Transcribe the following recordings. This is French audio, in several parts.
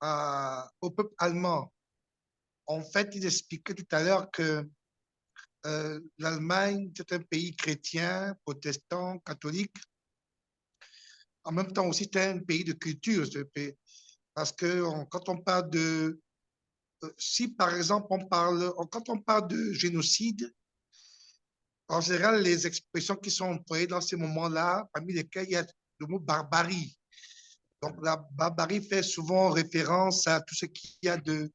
au peuple allemand. En fait, il expliquait tout à l'heure que l'Allemagne, c'est un pays chrétien, protestant, catholique. En même temps aussi, c'est un pays de culture, ce pays. Parce que quand on parle de, si par exemple quand on parle de génocide, en général, les expressions qui sont employées dans ces moments-là, parmi lesquelles il y a le mot barbarie. Donc, la barbarie fait souvent référence à tout ce qu'il y a de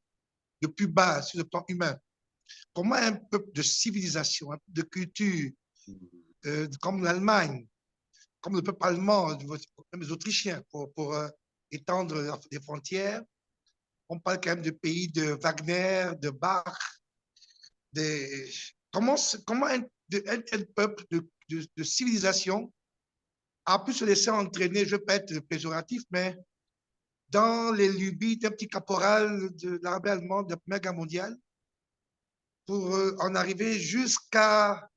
plus bas sur le plan humain. Comment un peuple de civilisation, un peuple de culture, comme l'Allemagne, comme le peuple allemand, même les Autrichiens, pour étendre les frontières, on parle quand même de pays de Wagner, de Bach. Des... Comment un tel peuple de civilisation a pu se laisser entraîner, je ne veux pas être péjoratif, mais dans les lubies d'un petit caporal de l'armée allemande de la Première Guerre mondiale pour en arriver jusqu'à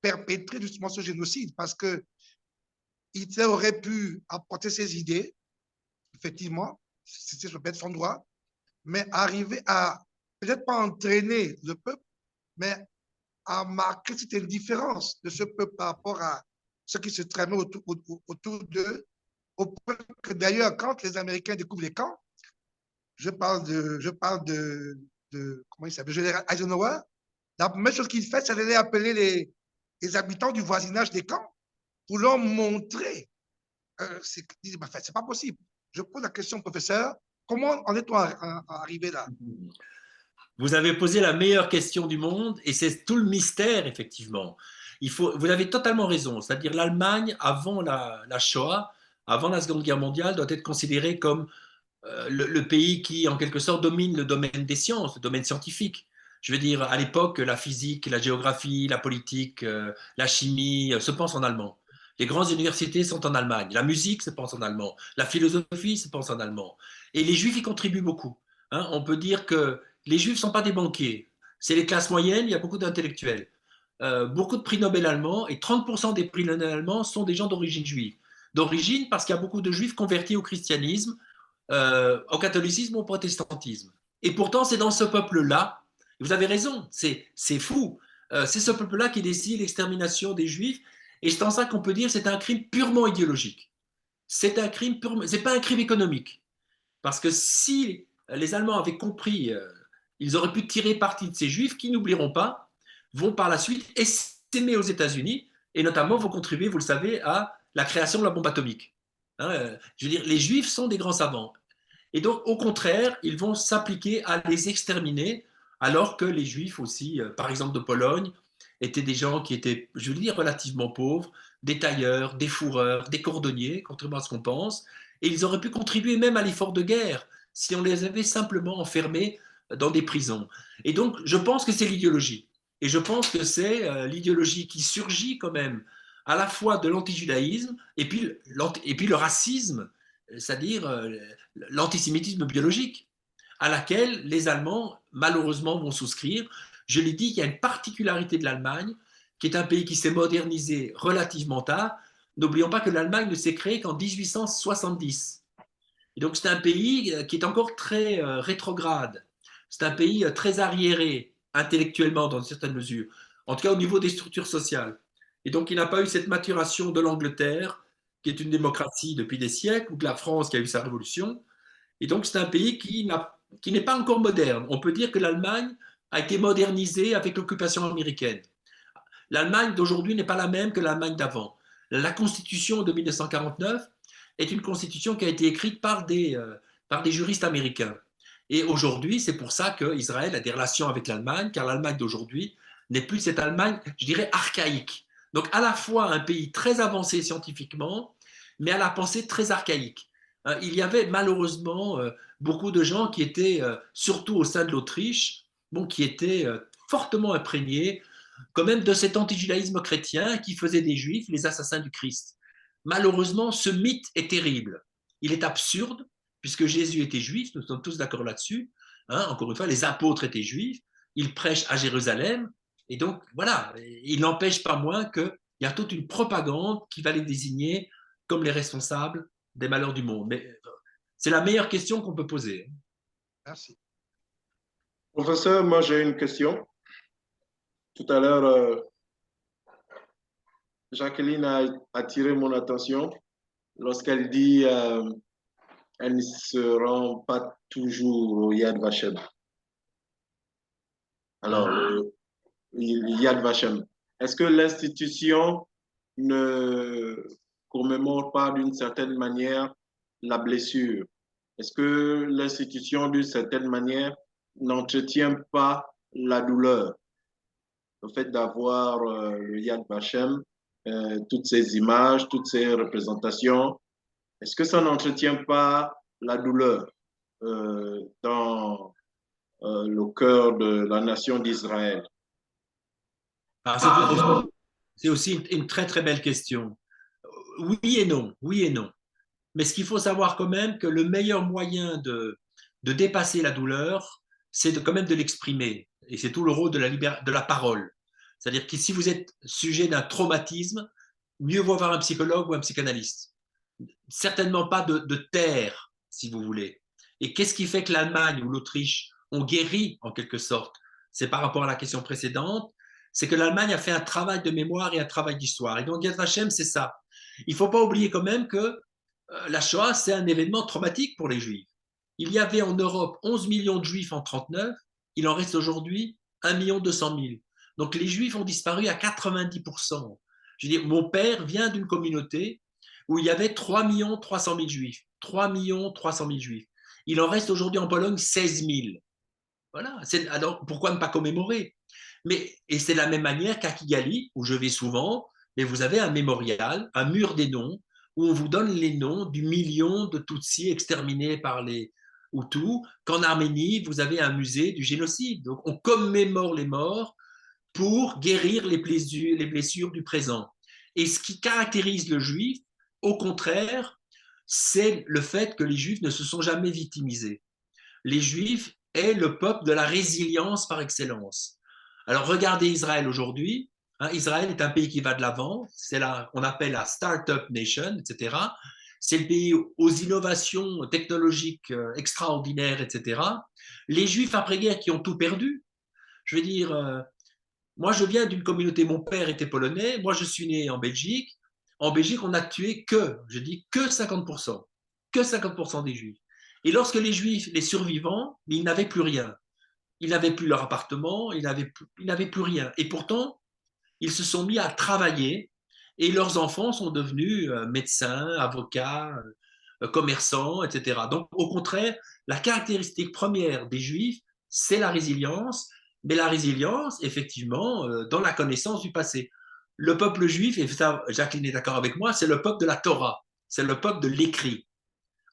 perpétrer justement ce génocide parce que Hitler aurait pu apporter ses idées, effectivement, c'était peut être son droit, mais arriver à peut-être pas entraîner le peuple, mais à marquer cette indifférence de ce peuple par rapport à ce qui se tramait autour d'eux, au point que d'ailleurs, quand les Américains découvrent les camps, je parle de comment il s'appelle, général Eisenhower, la première chose qu'il fait, c'est d'aller appeler les habitants du voisinage des camps pour leur montrer. C'est pas possible. Je pose la question, professeur, comment en est-on arrivé là? Vous avez posé la meilleure question du monde et c'est tout le mystère, effectivement. Vous avez totalement raison. C'est-à-dire l'Allemagne, avant la Shoah, avant la Seconde Guerre mondiale, doit être considérée comme le pays qui, en quelque sorte, domine le domaine des sciences, le domaine scientifique. Je veux dire, à l'époque, la physique, la géographie, la politique, la chimie se pensent en allemand. Les grandes universités sont en Allemagne. La musique se pense en allemand. La philosophie se pense en allemand. Et les Juifs y contribuent beaucoup. Hein, on peut dire que les Juifs ne sont pas des banquiers. C'est les classes moyennes, il y a beaucoup d'intellectuels. Beaucoup de prix Nobel allemands, et 30% des prix Nobel allemands sont des gens d'origine juive. D'origine parce qu'il y a beaucoup de Juifs convertis au christianisme, au catholicisme, au protestantisme. Et pourtant, c'est dans ce peuple-là, vous avez raison, c'est fou, c'est ce peuple-là qui décide l'extermination des Juifs, et c'est en ça qu'on peut dire que c'est un crime purement idéologique. C'est un crime purement, c'est pas un crime économique, parce que si les Allemands avaient compris, ils auraient pu tirer parti de ces Juifs qui, n'oublieront pas, vont par la suite s'aimer aux États-Unis, et notamment vont contribuer, vous le savez, à la création de la bombe atomique. Hein, je veux dire, les Juifs sont des grands savants. Et donc, au contraire, ils vont s'appliquer à les exterminer, alors que les Juifs aussi, par exemple de Pologne, étaient des gens qui étaient, je veux dire, relativement pauvres, des tailleurs, des fourreurs, des cordonniers, contrairement à ce qu'on pense, et ils auraient pu contribuer même à l'effort de guerre si on les avait simplement enfermés dans des prisons. Et donc, je pense que c'est l'idéologie. Et je pense que c'est l'idéologie qui surgit quand même à la fois de l'antijudaïsme et puis le racisme, c'est-à-dire l'antisémitisme biologique, à laquelle les Allemands, malheureusement, vont souscrire. Je l'ai dit, il y a une particularité de l'Allemagne, qui est un pays qui s'est modernisé relativement tard. N'oublions pas que l'Allemagne ne s'est créée qu'en 1870. Et donc, c'est un pays qui est encore très rétrograde. C'est un pays très arriéré intellectuellement, dans une certaine mesure, en tout cas au niveau des structures sociales. Et donc, il n'a pas eu cette maturation de l'Angleterre, qui est une démocratie depuis des siècles, ou de la France, qui a eu sa révolution. Et donc, c'est un pays qui n'est pas encore moderne. On peut dire que l'Allemagne a été modernisée avec l'occupation américaine. L'Allemagne d'aujourd'hui n'est pas la même que l'Allemagne d'avant. La Constitution de 1949 est une constitution qui a été écrite par des juristes américains. Et aujourd'hui, c'est pour ça qu'Israël a des relations avec l'Allemagne, car l'Allemagne d'aujourd'hui n'est plus cette Allemagne, je dirais, archaïque. Donc à la fois un pays très avancé scientifiquement, mais à la pensée très archaïque. Il y avait malheureusement beaucoup de gens qui étaient, surtout au sein de l'Autriche, bon, qui étaient fortement imprégnés quand même de cet antijudaïsme chrétien qui faisait des Juifs les assassins du Christ. Malheureusement, ce mythe est terrible. Il est absurde, puisque Jésus était juif, nous sommes tous d'accord là-dessus. Hein, encore une fois, les apôtres étaient juifs, ils prêchent à Jérusalem, et donc voilà, il n'empêche pas moins qu'il y a toute une propagande qui va les désigner comme les responsables des malheurs du monde. Mais C'est la meilleure question qu'on peut poser. Merci. Professeur, moi j'ai une question. Tout à l'heure, Jacqueline a attiré mon attention lorsqu'elle dit elle ne se rend pas toujours au Yad Vashem. Alors, Yad Vashem, est-ce que l'institution ne commémore pas d'une certaine manière la blessure? Est-ce que l'institution, d'une certaine manière, n'entretient pas la douleur? Le fait d'avoir le Yad Vashem, toutes ces images, toutes ces représentations, est-ce que ça n'entretient pas la douleur dans le cœur de la nation d'Israël? C'est aussi une très très belle question. Oui et non, oui et non. Mais ce qu'il faut savoir quand même, que le meilleur moyen de dépasser la douleur, c'est quand même de l'exprimer. Et c'est tout le rôle de la parole. C'est-à-dire que si vous êtes sujet d'un traumatisme, mieux vaut voir un psychologue ou un psychanalyste. Certainement pas de taire, si vous voulez. Et qu'est-ce qui fait que l'Allemagne ou l'Autriche ont guéri, en quelque sorte? C'est par rapport à la question précédente, c'est que l'Allemagne a fait un travail de mémoire et un travail d'histoire. Et donc Yad Vashem, c'est ça. Il ne faut pas oublier quand même que la Shoah, c'est un événement traumatique pour les Juifs. Il y avait en Europe 11 millions de Juifs en 1939, il en reste aujourd'hui 1 200 000. Donc les Juifs ont disparu à 90%. Je veux dire, mon père vient d'une communauté où il y avait 3 300 000 Juifs. 3 300 000 Juifs. Il en reste aujourd'hui en Pologne 16 000. Voilà. Alors pourquoi ne pas commémorer? Et c'est de la même manière qu'à Kigali, où je vais souvent, mais vous avez un mémorial, un mur des noms, où on vous donne les noms du million de Tutsis exterminés par les Hutus, qu'en Arménie, vous avez un musée du génocide. Donc on commémore les morts pour guérir les blessures du présent. Et ce qui caractérise le juif, au contraire, c'est le fait que les juifs ne se sont jamais victimisés. Les juifs est le peuple de la résilience par excellence. Alors regardez Israël aujourd'hui. Israël est un pays qui va de l'avant. C'est là on appelle la Startup Nation, etc. C'est le pays aux innovations technologiques extraordinaires, etc. Les Juifs après-guerre qui ont tout perdu. Je veux dire, moi je viens d'une communauté, mon père était polonais, moi je suis né en Belgique. En Belgique, on n'a tué je dis que 50%, que 50% des Juifs. Et lorsque les Juifs, les survivants, ils n'avaient plus rien. Ils n'avaient plus leur appartement, ils n'avaient plus rien. Et pourtant, ils se sont mis à travailler et leurs enfants sont devenus médecins, avocats, commerçants, etc. Donc, au contraire, la caractéristique première des Juifs, c'est la résilience, mais la résilience, effectivement, dans la connaissance du passé. Le peuple juif, et ça, Jacqueline est d'accord avec moi, c'est le peuple de la Torah, c'est le peuple de l'écrit.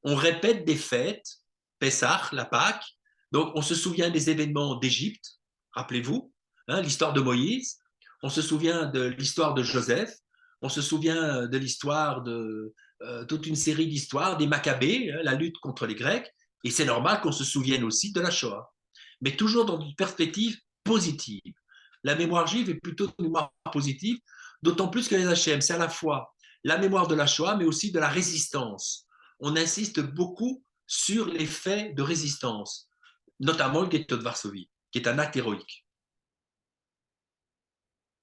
On répète des fêtes, Pessah, la Pâque, donc on se souvient des événements d'Égypte, rappelez-vous, l'histoire de Moïse, on se souvient de l'histoire de Joseph, on se souvient de l'histoire de toute une série d'histoires des Maccabées, la lutte contre les Grecs, et c'est normal qu'on se souvienne aussi de la Shoah, mais toujours dans une perspective positive. La mémoire juive est plutôt une mémoire positive, d'autant plus que les HM, c'est à la fois la mémoire de la Shoah, mais aussi de la résistance. On insiste beaucoup sur les faits de résistance, notamment le ghetto de Varsovie, qui est un acte héroïque.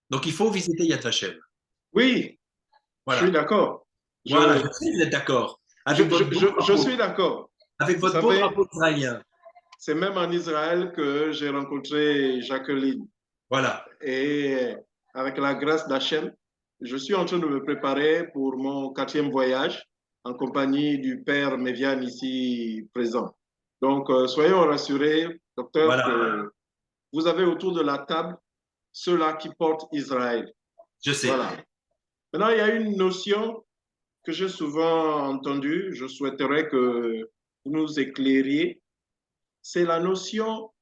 Donc il faut visiter Yad Vashem. Oui, voilà. Je suis d'accord. Voilà, je sais que vous êtes d'accord. Je suis d'accord. Avec votre beau drapeau israélien. C'est même en Israël que j'ai rencontré Jacqueline. Voilà. Et avec la grâce d'Hachem, je suis en train de me préparer pour mon 4e voyage en compagnie du père Mévian ici présent. Donc, soyons rassurés, docteur, voilà, que vous avez autour de la table ceux-là qui portent Israël. Je sais. Voilà. Maintenant, il y a une notion que j'ai souvent entendue, je souhaiterais que vous nous éclairiez, c'est la notion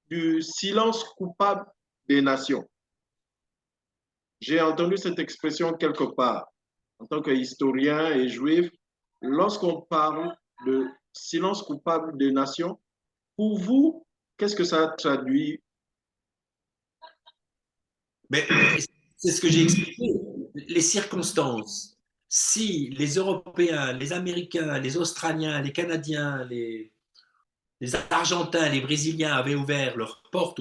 du silence coupable des nations. J'ai entendu cette expression quelque part. En tant qu'historien et juif, lorsqu'on parle de silence coupable des nations, pour vous, qu'est-ce que ça traduit? Mais c'est ce que j'ai expliqué. Les circonstances si les Européens, les Américains, les Australiens, les Canadiens, les Argentins, les Brésiliens avaient ouvert leurs portes